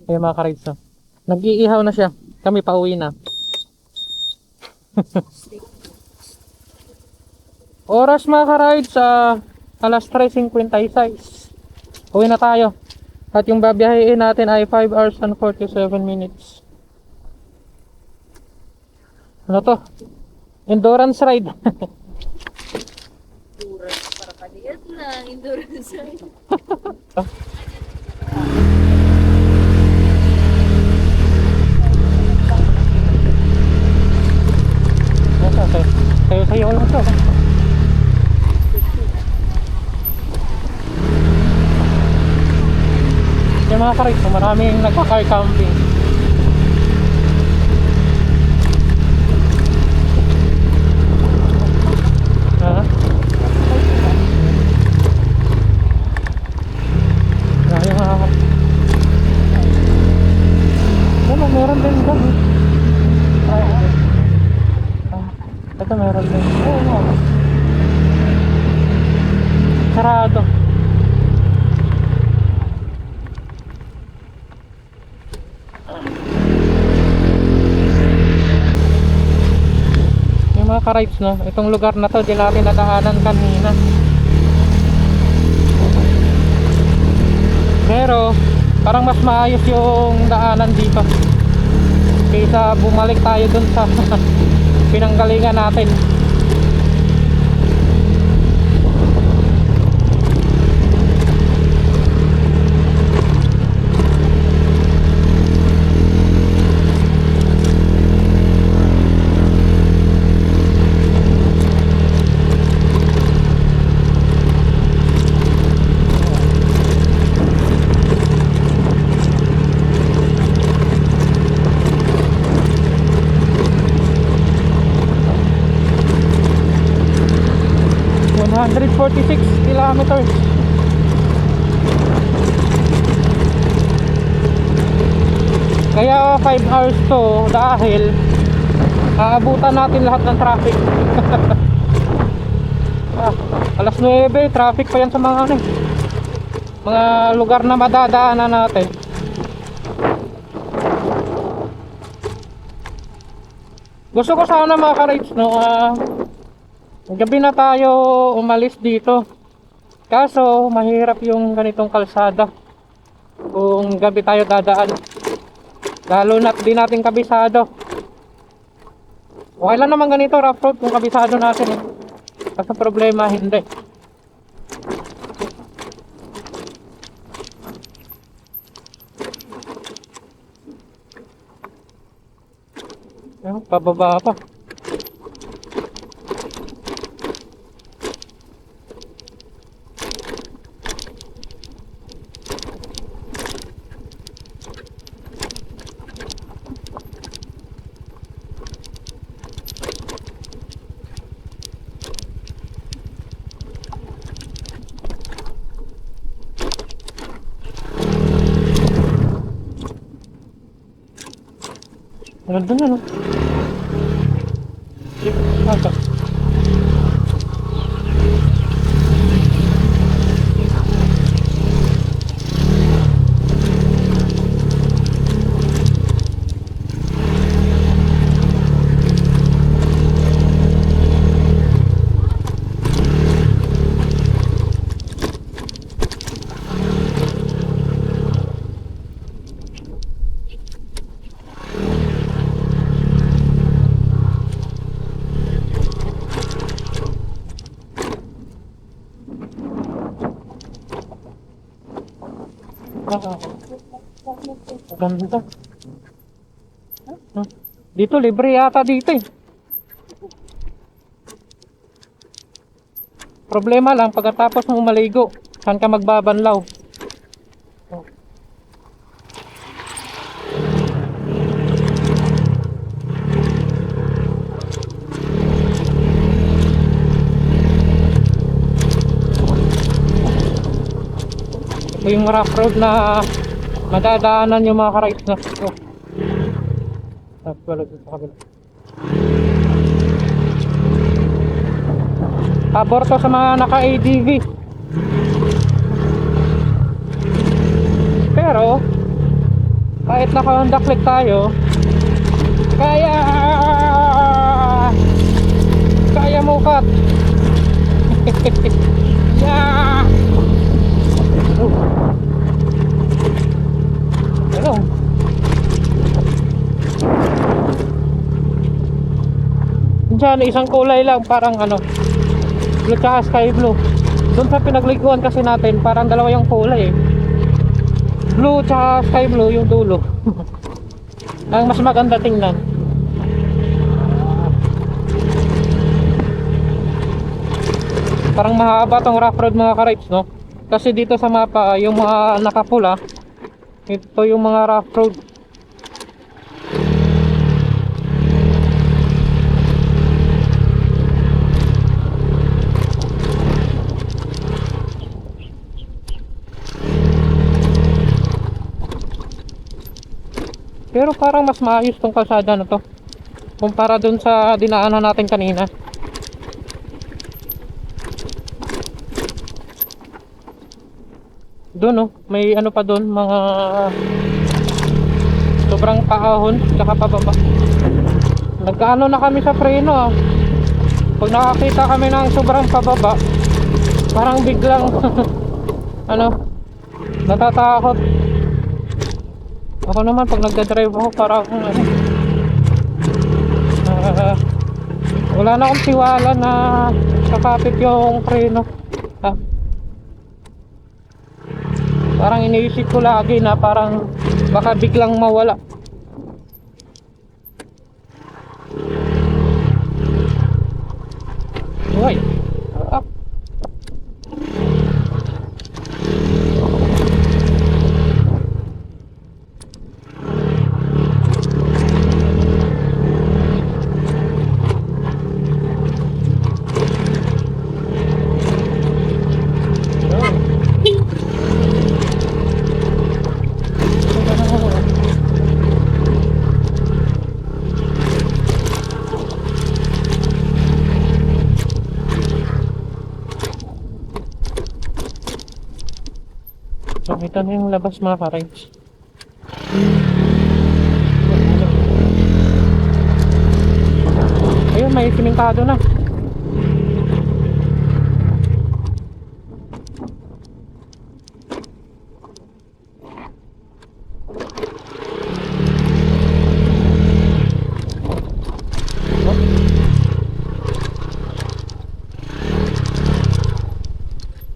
Kaya mga ka-rides, no? Nag-iihaw na siya. Kami pauwi na. Oras mga ka-rides, alas 3:56. Uwi na tayo. At yung babiyahin natin ay 5 hours and 47 minutes. Ano to? Endurance ride. Endurance para kaliit lang. Endurance. Sayo lang to. Yung mga karit, maraming nagpa-car camping. Ha? Yung mga karit. Ano, meron din dyan. Ito meron din. Sarado. Yung mga ka-rides, no, itong lugar na to di natin nadaanan kanina, pero parang mas maayos yung daanan dito kaysa bumalik tayo dun sa pinanggalingan natin. ...146 kilometers. Kaya 5 hours to dahil aabutan natin lahat ng traffic. Alas 9, traffic pa yan sa mga ano, mga lugar na madadaanan natin. Gusto ko sana mga ka-rides, no, gabi na tayo umalis dito. Kaso mahirap yung ganitong kalsada kung gabi tayo dadaan, lalo na't di natin kabisado. Okay lang naman ganito rough road kung kabisado natin, kasi problema hindi. Pababa pa. Ganda na, no? Ito. Ganda. Dito libre yata dito eh. Problema lang pagkatapos mo maligo, saan ka magbabanlaw? Ito yung rough road na madadaanan yung mga ka-rides na ito. Pabor to sa mga naka-ADV. Pero kahit nakahundaklik tayo, kaya mo kat. Yeah. Ano? Diyan, isang kulay lang, parang ano, blue tsaka sky blue. Doon sa pinagliguan kasi natin, parang dalawa yung kulay eh. Blue tsaka sky blue yung dulo. Ang mas maganda tingnan. Parang mahaba tong rough road mga ka-rides, no? Kasi dito sa mapa, yung mga nakapula, ito yung mga rough road. Pero parang mas maayos tong kalsada na to kumpara dun sa dinaanan natin kanina. Doon oh, may ano pa doon, mga sobrang paahon tsaka pababa. Nagkaano na kami sa preno ah. Pag nakakita kami ng sobrang pababa, parang biglang ano, natatakot. Ako naman pag nagdadrive ako parang wala na akong tiwala na kakapit yung preno. Parang iniisip ko lagi na parang baka biglang mawala. Uy. So, ito na yung labas mga ka-rides. Ayun, may simentado na.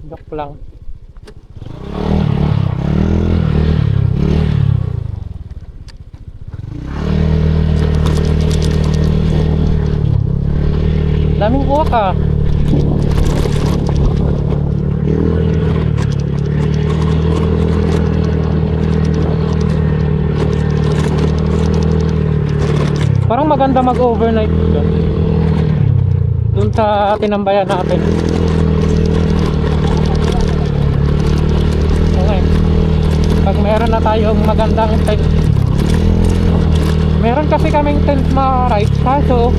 Joke lang. Daming uwak ah. Parang maganda mag-overnight doon sa tinambayan natin. Okay. Pag meron na tayong magandang tent. Meron kasi kaming tent mga rides, kaso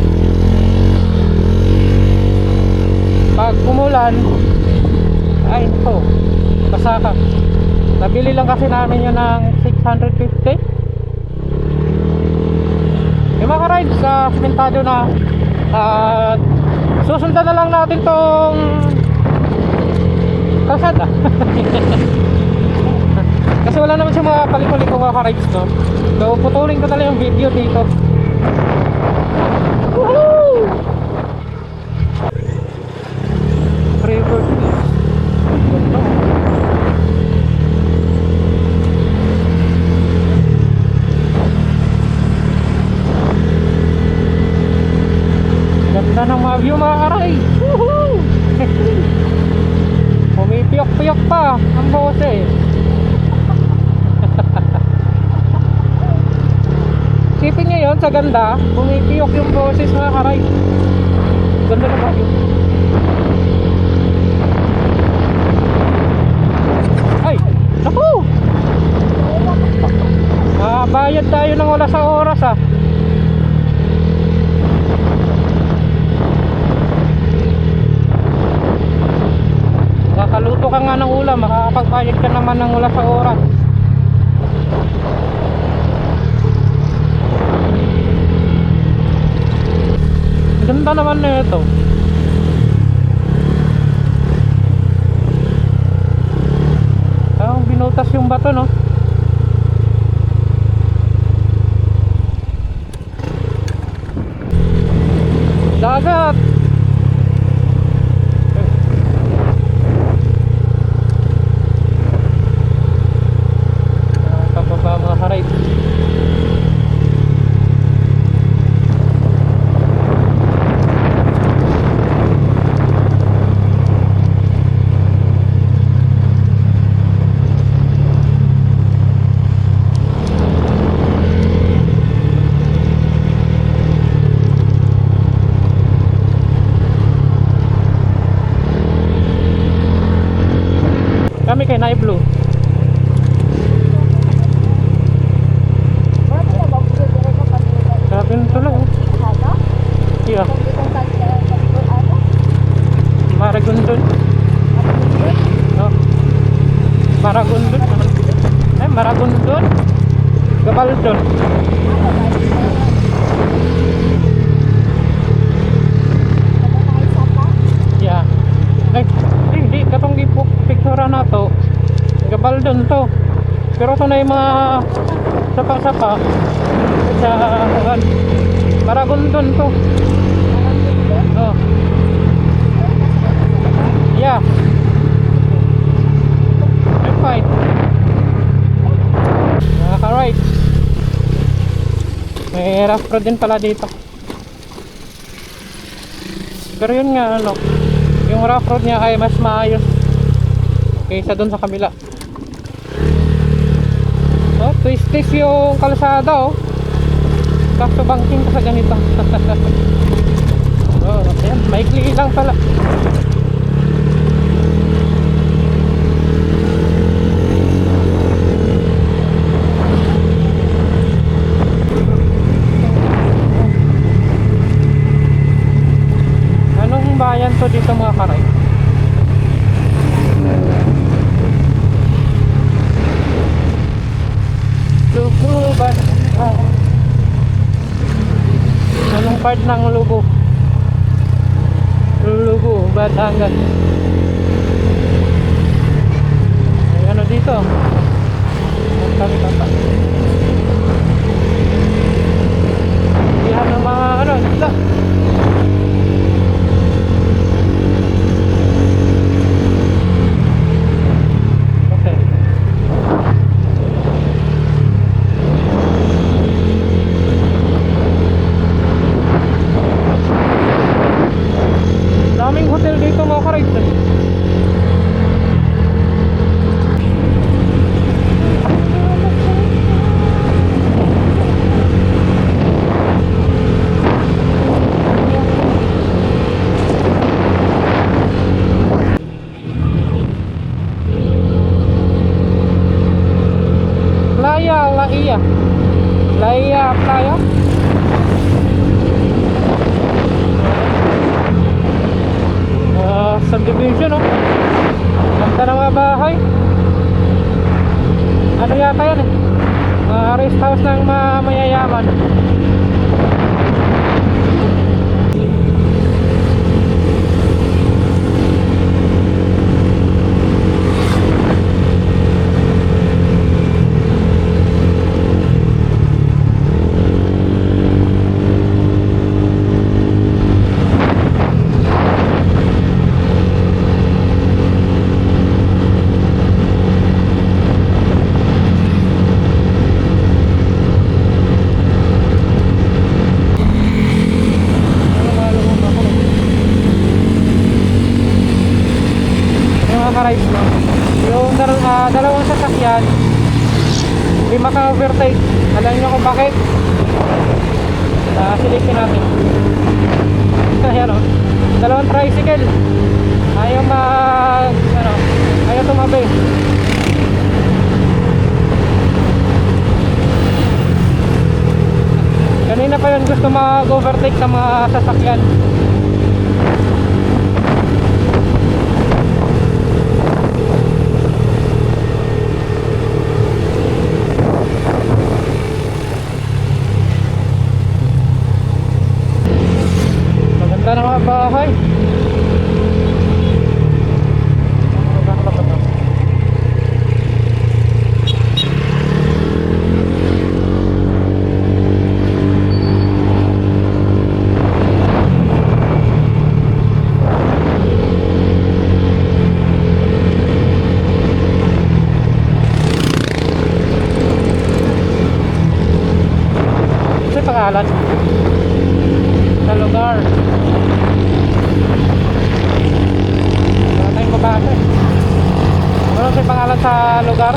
pag umulan ay ito, basa ka. Nabili lang kasi namin yun ng 650. Yung mga rides sa simentado na susundan na lang natin tong kalsada. Kasi wala naman siya mga paliko-liko mga rides, no? So putulin ko na lang yung video dito. Woohoo! River. Ganda ng mga view mga karay. Woohoo! Pumipiyok-piyok pa ang boses. Sipin nyo yun sa ganda, pumipiyok yung boses mga karay. Ganda na ba yun? Ay! Naku! Bayad tayo ng wala sa oras ah. Kakaluto ka nga ng ulam, makakapagbayad ka naman ng wala sa oras. Ganda naman na ito. Binutas yung bato, no? Dagat! Pababa mga karay. Kami kay Night Blue. Grabe nito lang. Iya. Maragondon. Oh. Maragondon. Maragondon. Gabaldon. Yeah. Hindi katong picture na to. Gabaldon to. Pero ito na yung mga sapa-sapa sa Maragondon to. Oh. Yeah. I'm fine. Nakaka-ride. May rough road din pala dito. Pero yun nga ano, yung rough road niya ay mas maayos kaysa dun sa kabila. Oh, twist yung kalsada, oh. Kaso banking ka sa ganito. Oh, ayan, maikli lang pala. Anong bayan to dito mga karay? Luguban. Anong part ng Lugo? Lugo, Batangas. Ay ano dito? Tata. Yan ang mga ano, isla. Okay. Daming hotel dito mga ka-rides. Laia Playa. Subdivision, oh. Ganda ng mga bahay. Ano yata yan eh, rest house ng mga mayayaman. Rides, no? Yung dalawang sasakyan hindi maka-overtake. Alam niyo kung bakit? Silipin natin. Ayan, oh. Dalawang tricycle ayaw ayaw tumabi. Kanina pa yun gusto mag-overtake sa mga sasakyan. kasi pangalan sa lugar.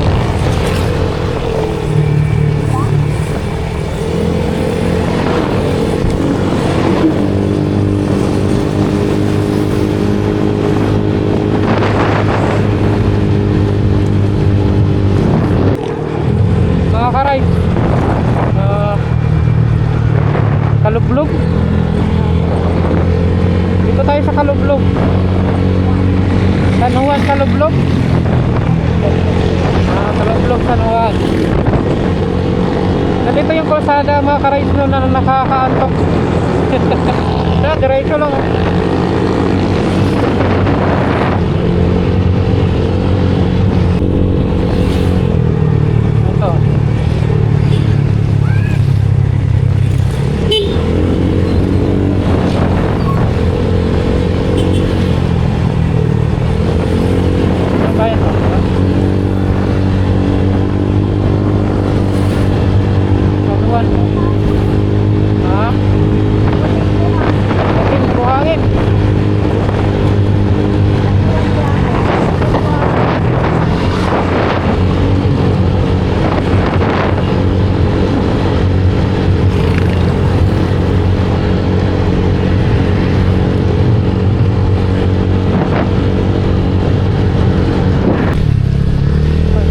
Mga karay, Kalublog. Dito tayo sa Kalublog. San Juan, Kalublog. Kalublog, San Juan. Nandito yung kalsada mga karay na nakakaantok. Diretso lang. Ito. Bayan mo. Kaluan. Ha? Buhangin, buhangin.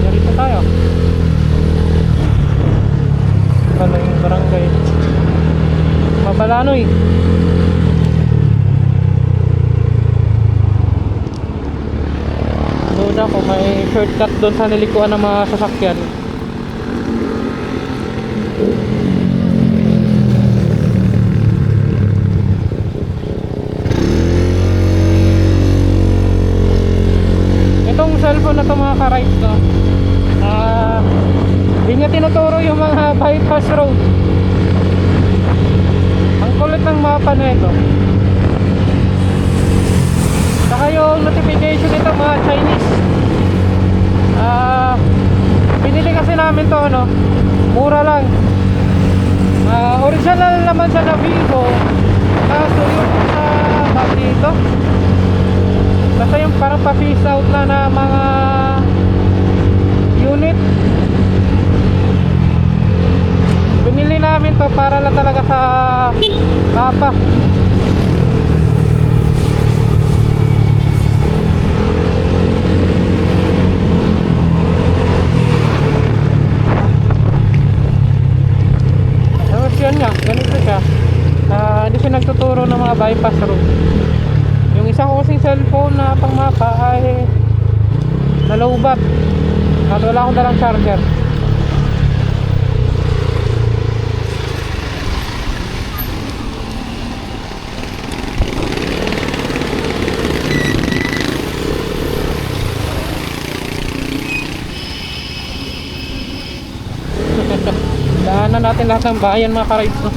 Narito tayo. Ano yung barangay? Mabalanoy. Doon ako may shortcut doon sa nilikuan ng mga sasakyan. Itong cellphone na to mga ka-rides no, di niya tinuturo yung mga bypass road. Ang kulit ng mapa na ito. Saka yung notification nito mga Chinese. Binili kasi namin to ano, mura lang. Original naman siya na Vivo. Kaso yung sa bag dito, basta yung parang pa-phase out na mga unit. Binili namin to para lang talaga sa mapa. Tapos yun nga, ganito siya. Hindi siya nagtuturo ng mga bypass road. Yung isa ko kasing cellphone na pang mapa ay nalaubat at wala akong dalang charger. Daanan natin lahat ng bayan mga ka-rides no?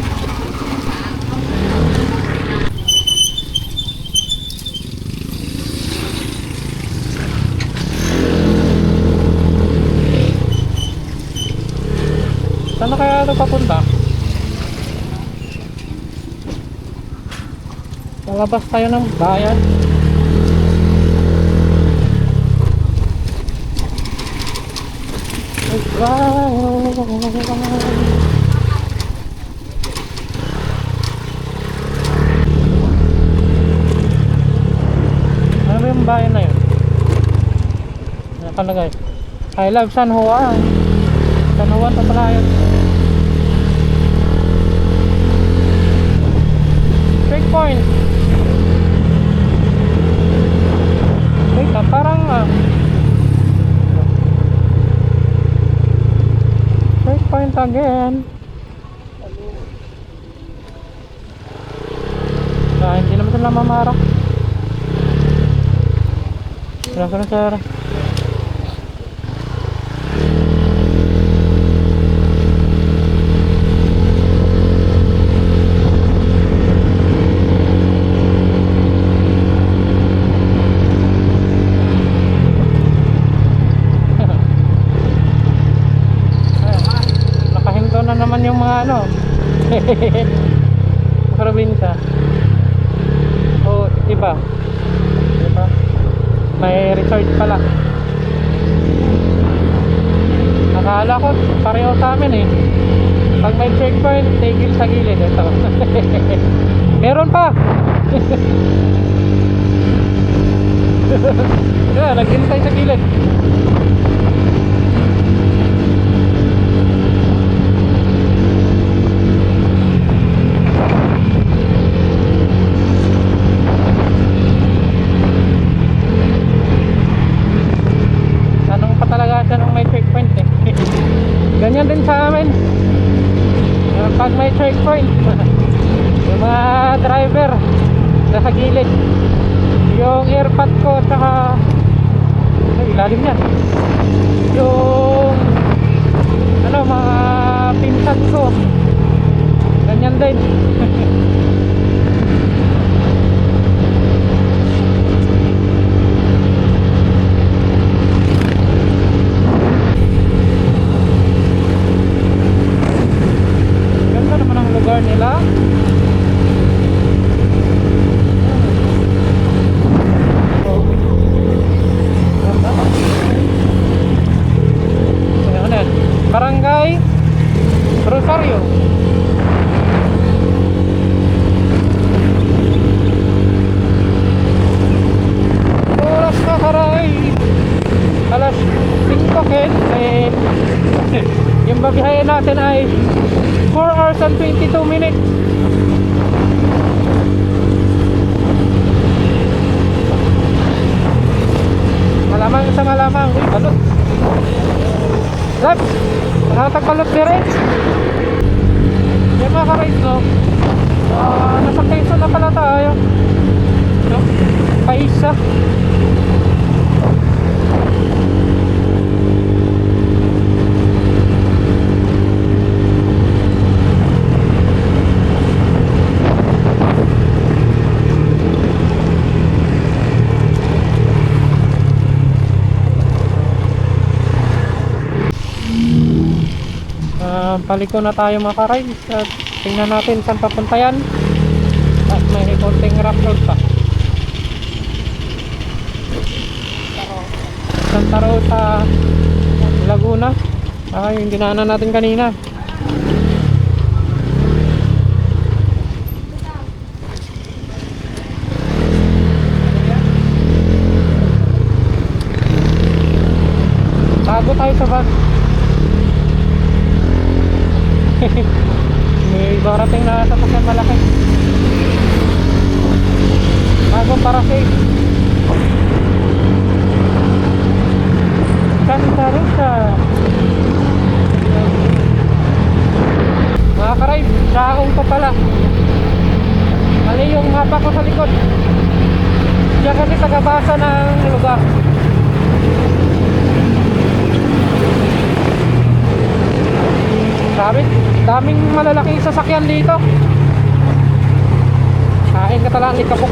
Saan na kaya ito papunta? Lalabas tayo ng bayan. Ano ba yung bayan na yun? Nakalagay I love San Juan. San Juan pa pala yun. Checkpoint. Wait parang checkpoint again. Hindi naman sila mamarak. Kaya sir. Nakahinto na naman yung mga ano. Probinsya. Oh, iba. Diba? May resort pala. Kala ko pareho sa amin eh. Pag may checkpoint, tigil sa gilid. Ito. Meron pa. Yeah, naghintay sa gilid. Tanong pa talaga siya nung may checkpoint eh. Ganyan din sa amin. Pag may checkpoint, yung mga driver nasa gilid. Yung airpod ko tsaka ay, ilalim yan. Yung ano, mga pinsan ko ganyan din. Ganda naman ang lugar nila. Barangay Rosario. Oras na karay alas 5 ken eh, yung babiyahe natin ay 4 hours and 22 minutes. Malamang sa malamang. Uy, balot. Left. Nakatagbalot direct. Yan mga ka-ride, no? Nasa Quezon na pala tayo, no? Paisa. Paliko na tayo mga ka-rides at tingnan natin saan papunta yan. At may konting rough road pa. Santa Rosa, Laguna. Yung dinaanan natin kanina. Tago tayo sa van. May barating na sasakyan malaki. Bagong para safe. Santa Rosa. Mga ka-ride, saong ko pala. Mali yung mapa ko sa likod. Diyan kasi tagabasa ng lugar. Sabi, daming malalaking sasakyan dito. Kain ka talang likapok.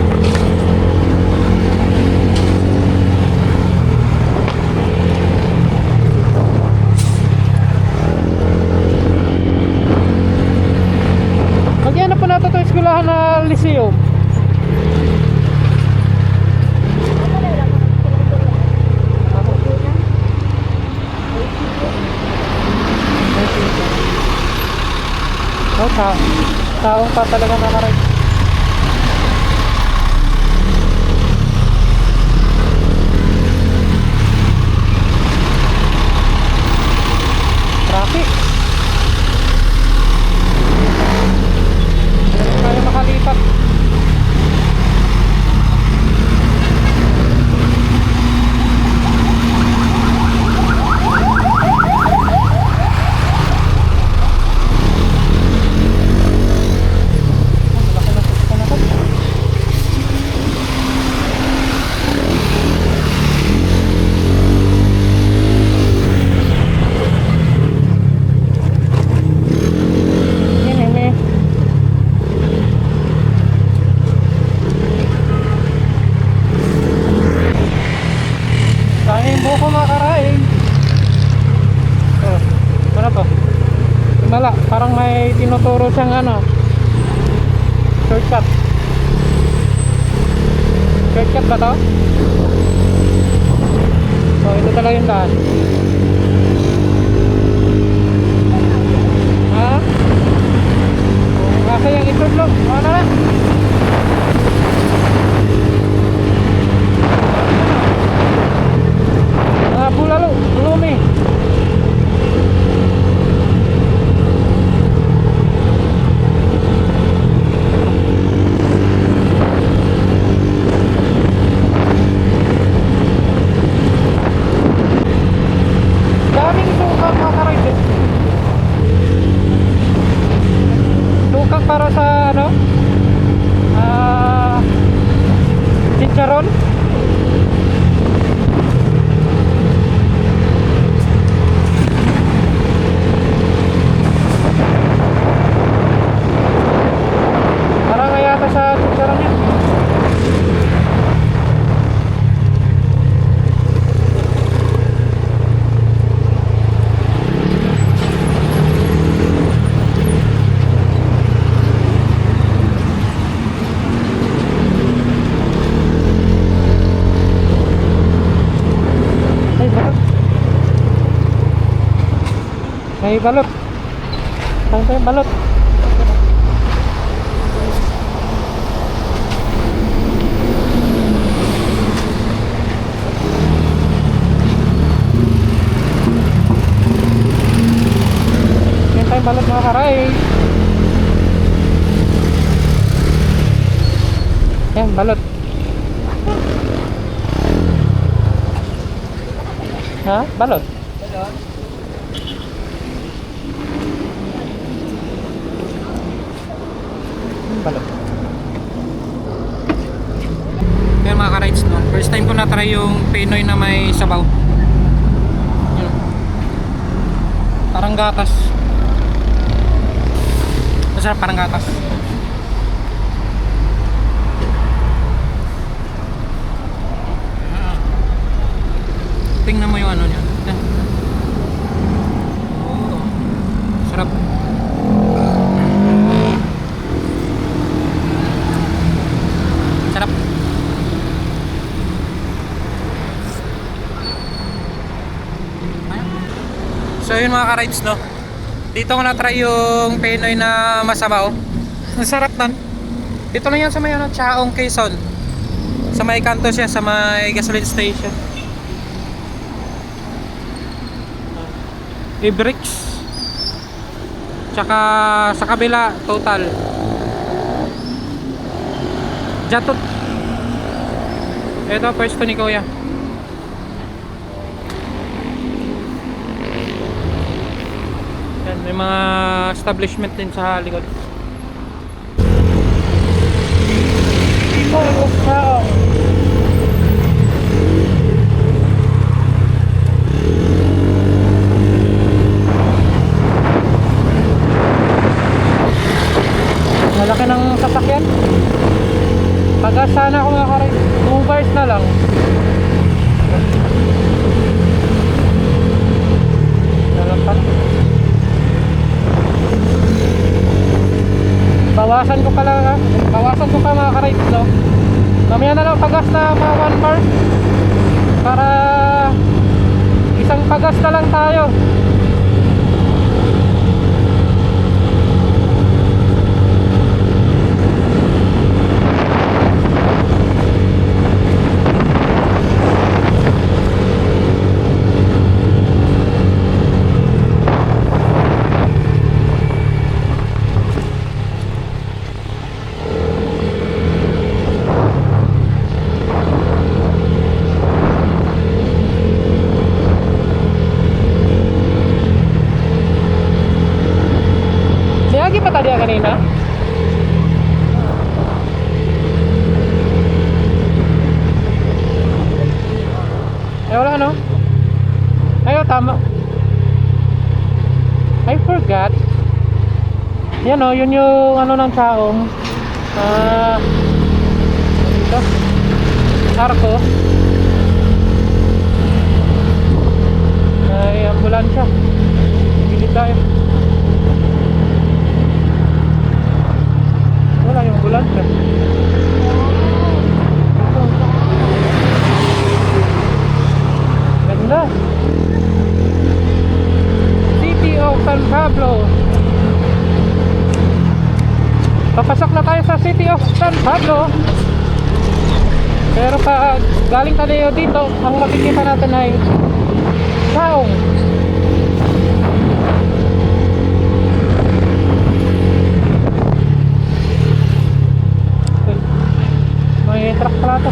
Magyan na po natin ito eskwelahan na Lyceum. Taong pa talaga nakaray. Traffic. Hindi tayo makalipat. Parang may tinuturo siyang ano, shortcut. Shortcut ba to? So ito talaga yung daan. balot. May balot. Saan pa yung balot? Yan tayong balot mga karay. Yan, balot. Ha? Balot? Balot. Yan mga ka-rides, no? First time ko na-try yung Pinoy na may sabaw. Yun. Parang gatas. Masarap, parang gatas. Tingnan mo yung ano niya. Yan. Oh, sarap. Sarap. So yun mga ka-rides, no? Dito ko na-try yung Pinoy na masabaw. Ang sarap nun. Dito lang yan sa may ano, Chaong, Quezon. Sa may kanto siya, sa may gasoline station. I-bricks. Tsaka sa kabila, Total. Jatot. Ito, pwesto ni Kuya. Yan, may mga establishment din sa likod. Malaki ng sasakyan. Pagka sana ako makakaray 2 bars na lang. Nalampan. Bawasan ko pala ha. Bawasan ko pa mga ka-rides, no? Mamaya na lang pagas na mga 1 bar. Para isang pagas na lang tayo. Lagi pa tadi kanina? Eh wala no? Ayo tama. I forgot. Yan o, yun yung ano ng Chaong. Ito. Arco. May ambulansya. Gilid tayo. Wala yung ambulansya. Ganda. City of San Pablo. Papasok na tayo sa City of San Pablo. Pero pa galing tayo dito, ang makikita natin ay Chaong. May truck pala ito.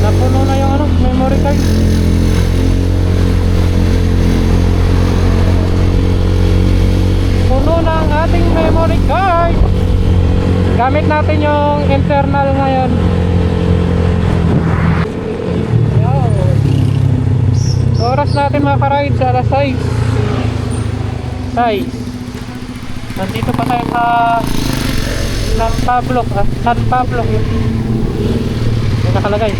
Napuno na yung ano, memory card. Puno na ang ating memory card. Gamit natin yung internal ngayon. Oras natin mga ka-rides, alas 6. Nandito pa tayo sa San Pablo. San Pablo yun. May nakalagay.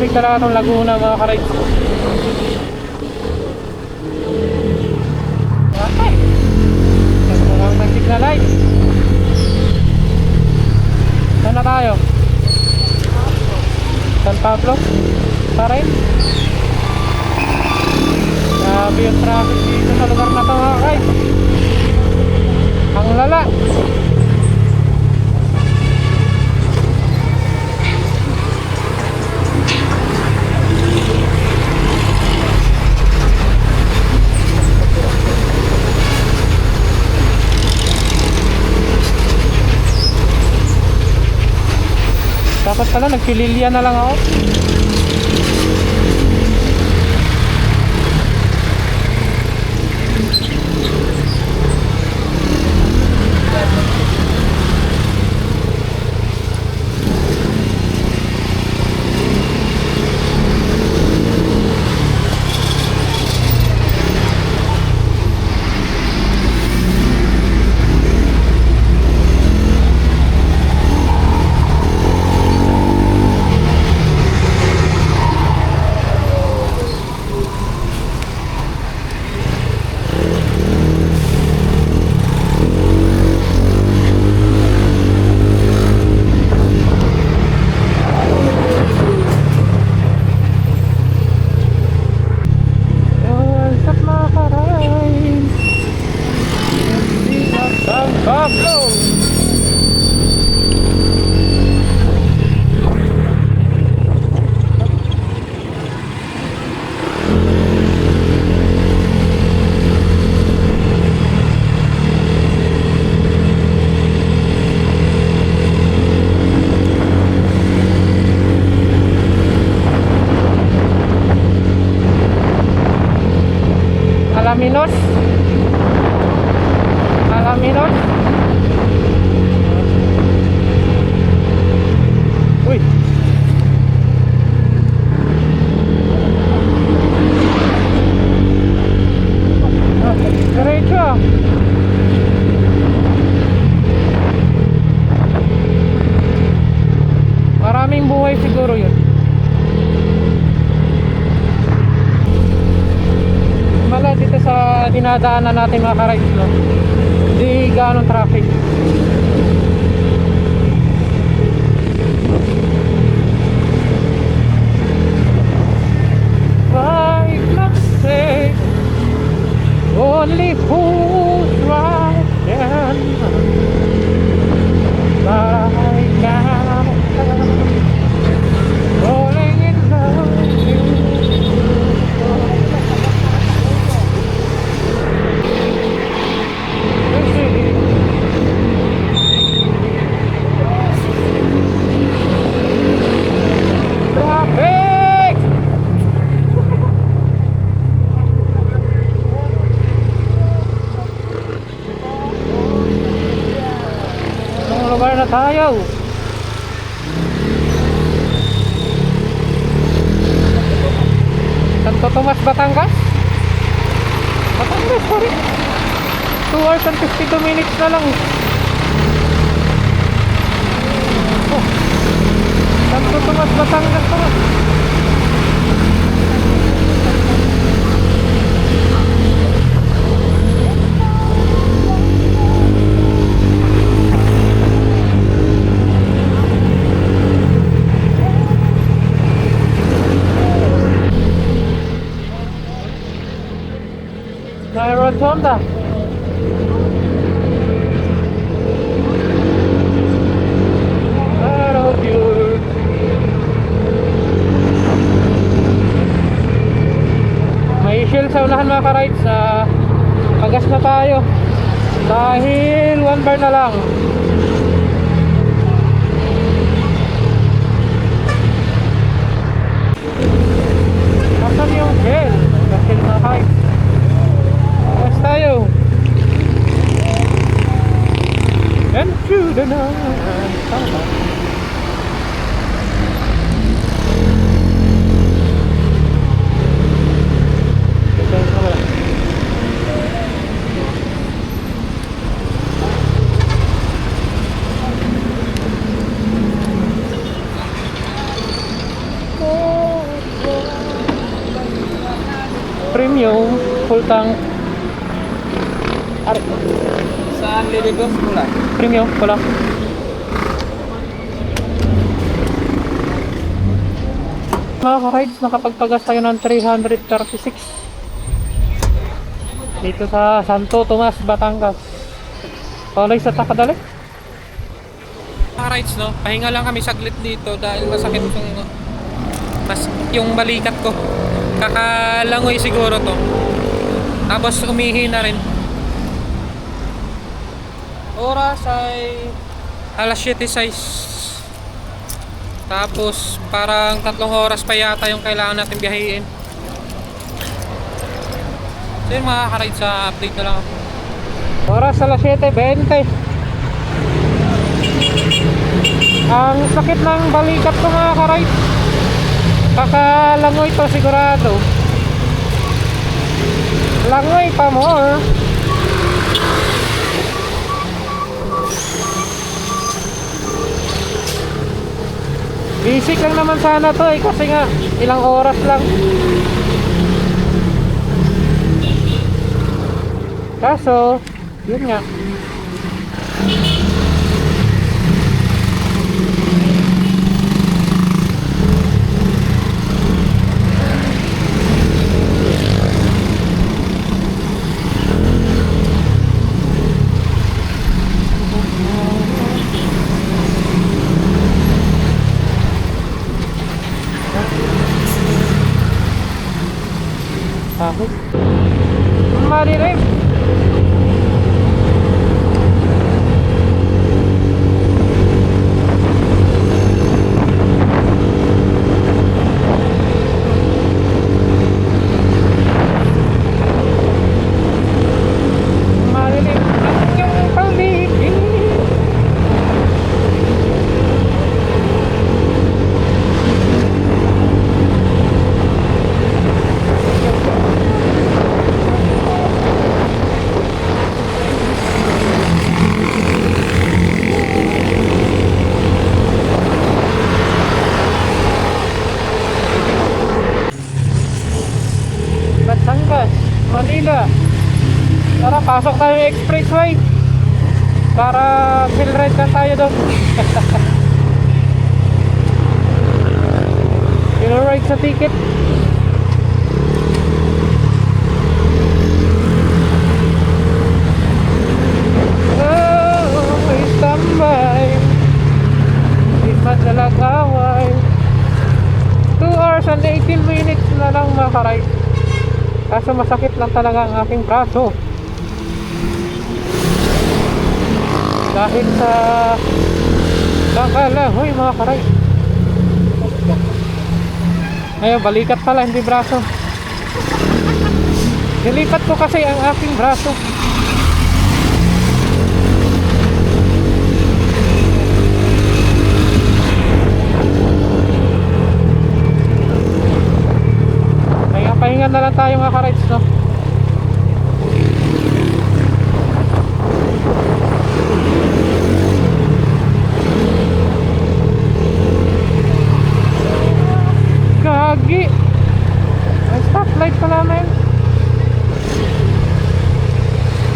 traffic talaga ng Laguna mga ka-rides. Okay. Nagpungang ng signal light. Saan na tayo? San Pablo? Pa rin? Grabe yung traffic dito sa lugar na to mga ka-rides. Ang lala. Dapat pala nagpililya na lang ako. Alaminos. Alaminos. Uy. Diretso ah. Maraming buhay siguro yun. Mala dito sa dinadaanan natin mga ka-rides, no? Hindi ganong traffic. Right, let's say only fools right then. Right now, falling in love with you. Traffic! Anong lugar na tayo? Santo Tomas, Batangas? Batangas pa rin. 2 hours and 52 minutes na lang. Oh, Santo Tomas, Batangas pa rin. Rotonda. May shield sa unahan mga ka-rides. Pagas na tayo dahil 1 bar na lang. Nasaan yung shield? Kasi mga ka-rides, pagas tayo. And through the night. Premium, full tank. Saan lilibos mo lang? Premium, pula. Mga ka-rides, nakapagpagas tayo ng 336 dito sa Santo Tomas, Batangas. Tuloy sa Takadali. Mga rides, no? Pahinga lang kami saglit dito dahil masakit yung balikat ko. Kakalangoy siguro to. Tapos umihi na rin. Oras ay alas 7:06. Tapos parang 3 oras pa yata yung kailangan natin biyahiin. So yun mga ka-ride, sa update na lang ako. Oras alas 7:20. Ang sakit ng balikat ko mga ka-ride. Kakalangoy to sigurado. Langoy pa more. Basic lang naman sana to kasi nga ilang oras lang. Kaso, yun nga. Ahos. Maririm. Maririm ang iyong paligid. Batangas, Manila. Tara, pasok tayo yung expressway para fill ride na tayo doon. Fill ride sa ticket. Oh, may standby, di madalag away. 2 hours and 18 minutes na lang makaride. Kaso masakit lang talaga ang aking braso dahil sa kakalangoy mga karay. Ngayon, balikat pala, hindi braso. Nilipat ko kasi ang aking braso. Pahinga na lang tayo mga ka-rides, no? Gagi! May stoplight pala namin.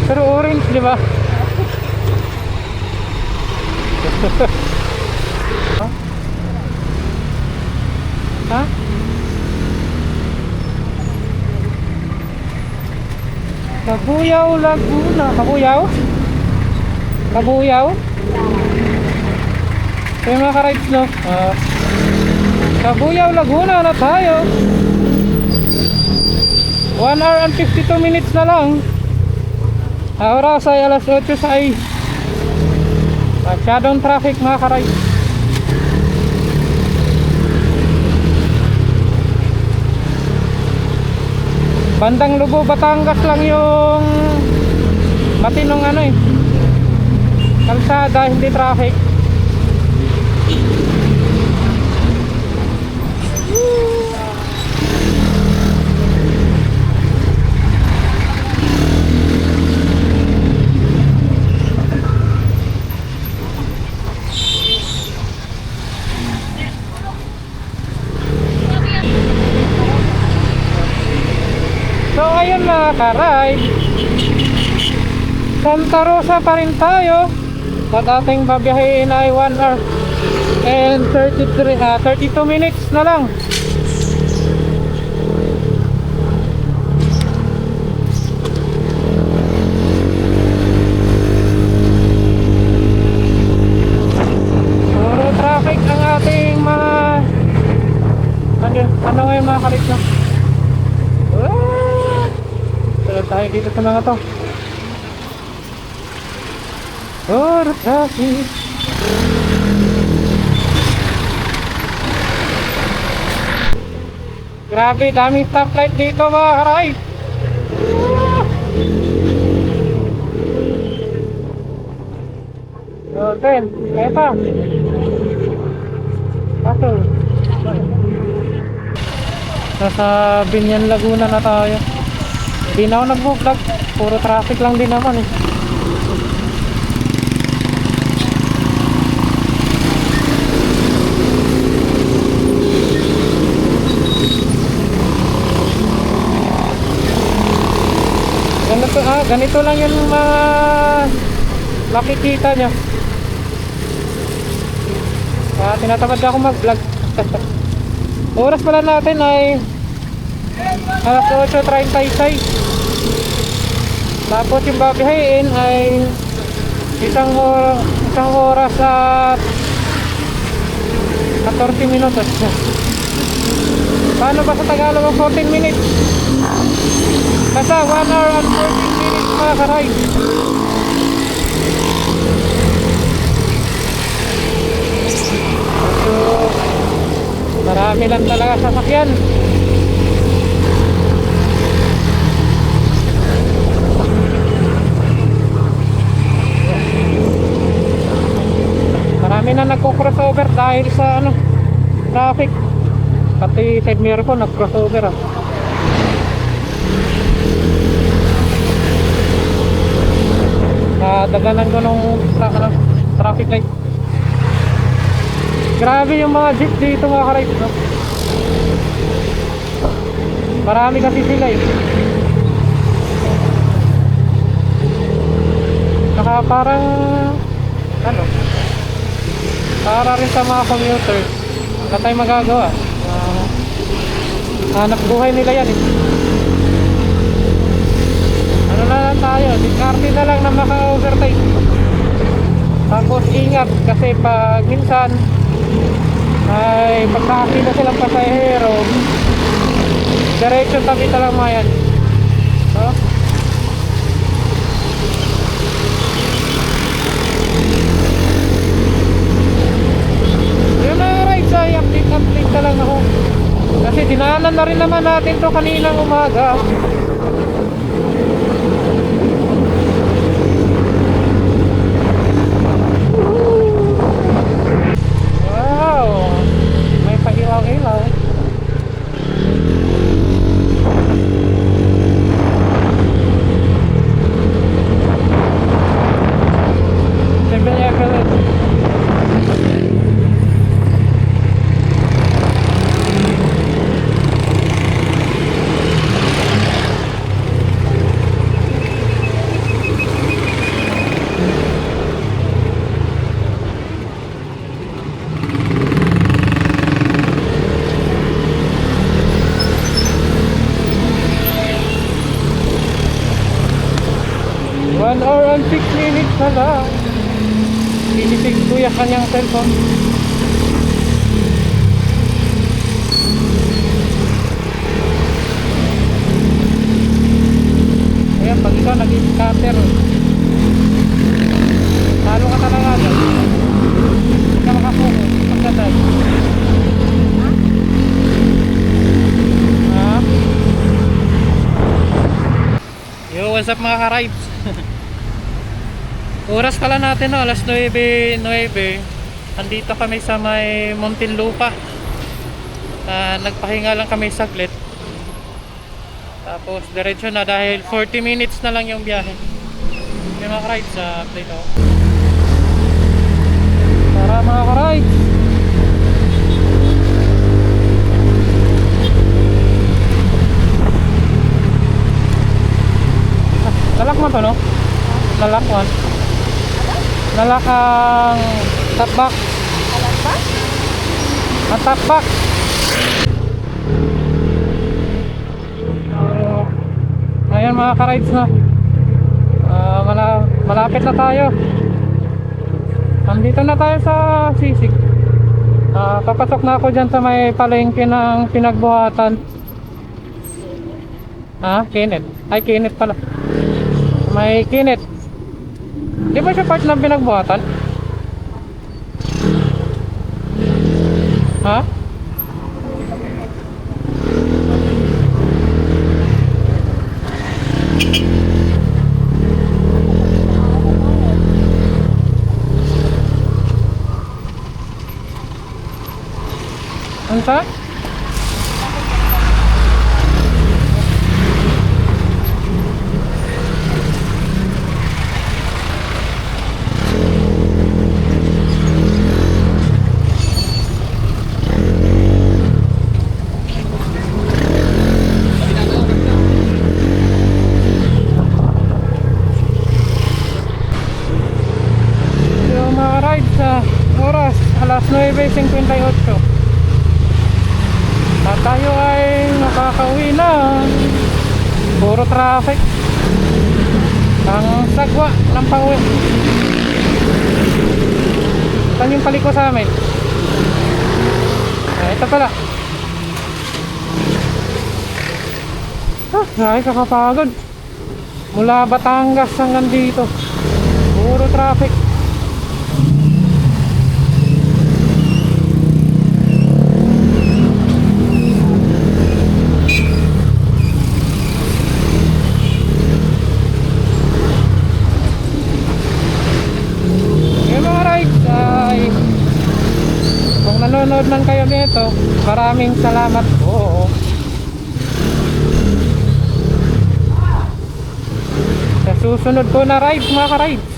Pero orange, di ba? Ha? Kabuyaw, Laguna. Kabuyaw? Kabuyaw? Kaya mga ka-rides, no? Kabuyaw, Laguna na tayo. 1 hour and 52 minutes na lang. Oras ay alas 8:06. Masyadong traffic mga ka-rides. Bandang Lubo, Batangas lang yung matinong kalsada, hindi traffic. mga ka-ride, Santa Rosa pa rin tayo. At ating babiyahin ay 1 hour and 32 minutes na lang. Puro traffic ang ating mga ano ngayon mga kalit na. Tulad tayo dito sa mga to. Puro traffic. Grabe, daming stoplight dito mga ka-ride. Ten, eto. Paso. Nasa Binyan, Laguna na tayo. Hindi na ako nag-vlog. Puro traffic lang din naman eh. Ganito lang yung mga makikita nyo. Tinatamad ako mag-vlog. Oras pala natin ay alas 8:36. Tapos yung babiyahin ay isang oras at 14 minutos. Paano ba sa Tagalog ang 14 minutes? Basta 1 hour and 14 minutes mga ka-ride. So, marami lang talaga sasakyan. Marami na nagko-crossover dahil sa traffic. Pati side mirror ko nag-crossover ah. Daganan ko nung traffic light. Grabe yung mga jeep dito mga ka-ride, no? Marami kasi sila eh. Saka parang para rin sa mga commuters, wala tayong magagawa. Hanap buhay nila yan eh. Ano na lang tayo, diskarte na lang na maka-overtake. Tapos ingat kasi pag minsan ay pag nakakita silang pasahero, diretso tabi lang mga yan. So, yun na right, so update na lang ako. Kasi dinaanan na rin naman natin to kaninang umaga. Ilaw. Around 6 minutes na lang. Inisig ko yung kanyang cellphone. Ayan, pag ikaw nag-scatter, talo ka talaga agad. Hindi ka makapokus pagkatay. Yo, what's up mga ka-rides? Oras pala natin no, alas 9:09. Andito kami sa may Muntinlupa. Nagpahinga lang kami saglit. Tapos diretso na dahil 40 minutes na lang yung biyahe. May mga rides sa plate ako. Tara mga ka-rides. mo to, no? Nalakwan. Nalakang top box. Alam ba? Ang top box. Ayan mga ka-rides na. Malapit na tayo. Nandito na tayo sa Sisig. Papasok na ako dyan sa may palengke ng pinagbuhatan. Kenneth. Ay, Kenneth pala. May Kenneth. Di ba siya part ng pinagbuhatan? Ha? Ano sa? Yung mga rides sa oras, alas 9:58. At tayo ay nakakauwi na. Puro traffic. Ang sagwa ng pauwi. Saan yung paliko sa amin? Ito pala. Ay, kakapagod. Mula Batangas hanggang dito. Puro traffic. Kung nanonood man kayo nito, maraming salamat po. Sa susunod po na rides mga ka-rides.